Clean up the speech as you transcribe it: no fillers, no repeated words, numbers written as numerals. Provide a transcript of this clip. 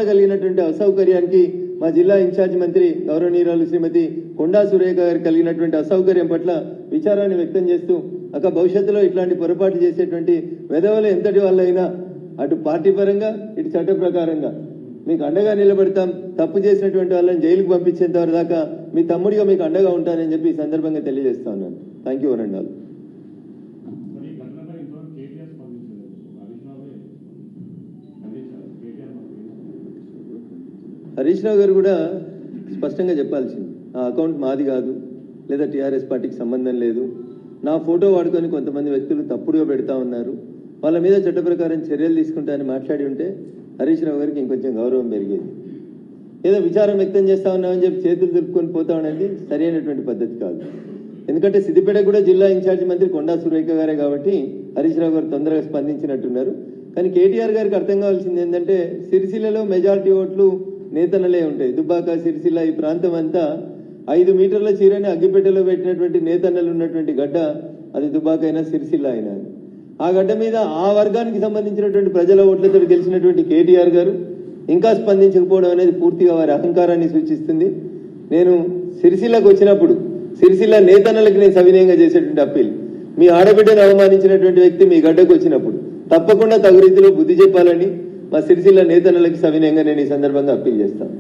కలిగినటువంటి అసౌకర్యానికి మా జిల్లా ఇన్ఛార్జ్ మంత్రి గౌరవనీయురాలు శ్రీమతి కొండా సురేఖ గారు కలిగినటువంటి అసౌకర్యం పట్ల విచారాన్ని వ్యక్తం చేస్తూ అక్క భవిష్యత్తులో ఇట్లాంటి పొరపాటు చేసేటువంటి వెధవలు ఎంతటి వాళ్ళైనా అటు పార్టీ పరంగా ఇటు చట్ట ప్రకారంగా మీకు అండగా నిలబడతాం. తప్పు చేసినటువంటి వాళ్ళని జైలుకు పంపించేంత వరకు దాకా మీ తమ్ముడిగా మీకు అండగా ఉంటానని చెప్పి ఈ సందర్భంగా తెలియజేస్తా ఉన్నాను. థ్యాంక్ యూ వరండి వాళ్ళు. హరీష్ రావు గారు కూడా స్పష్టంగా చెప్పాల్సింది, ఆ అకౌంట్ మాది కాదు, లేదా టీఆర్ఎస్ పార్టీకి సంబంధం లేదు, నా ఫోటో వాడుకొని కొంతమంది వ్యక్తులు తప్పుడుగా పెడతా ఉన్నారు, వాళ్ళ మీద చట్ట ప్రకారం చర్యలు తీసుకుంటారని మాట్లాడి ఉంటే హరీష్ రావు గారికి ఇంకొంచెం గౌరవం పెరిగేది. ఏదో విచారం వ్యక్తం చేస్తా ఉన్నామని చెప్పి చేతులు దులుపుకొని పోతా అనేది సరైనటువంటి పద్ధతి కాదు. ఎందుకంటే సిద్దిపేట కూడా జిల్లా ఇన్ఛార్జ్ మంత్రి కొండా సురేఖ గారే కాబట్టి హరీష్ రావు గారు తొందరగా స్పందించినట్టున్నారు. కానీ కేటీఆర్ గారికి అర్థం కావాల్సింది ఏంటంటే సిరిసిల్లలో మెజారిటీ ఓట్లు నేతన్నలే ఉంటాయి. దుబ్బాక, సిరిసిల్ల ఈ ప్రాంతం అంతా 5 మీటర్ల చీరని అగ్గిపెట్టెలో పెట్టినటువంటి నేతన్నలు ఉన్నటువంటి గడ్డ అది దుబ్బాక అయినా సిరిసిల్ల అయినా. ఆ గడ్డ మీద ఆ వర్గానికి సంబంధించినటువంటి ప్రజల ఓట్లతో గెలిచినటువంటి కేటీఆర్ గారు ఇంకా స్పందించకపోవడం అనేది పూర్తిగా వారి అహంకారాన్ని సూచిస్తుంది. నేను సిరిసిల్లకు వచ్చినప్పుడు సిరిసిల్ల నేతన్నలకు నేను సవినయంగా చేసేటువంటి అప్పీల్, మీ ఆడబిడ్డను అవమానించినటువంటి వ్యక్తి మీ గడ్డకు వచ్చినప్పుడు తప్పకుండా తగు రీతిలో బుద్ధి చెప్పాలని మా సిరిసిల్ల నేతన్నలకి సవినయంగా నేను ఈ సందర్భంగా అప్పీల్ చేస్తాను.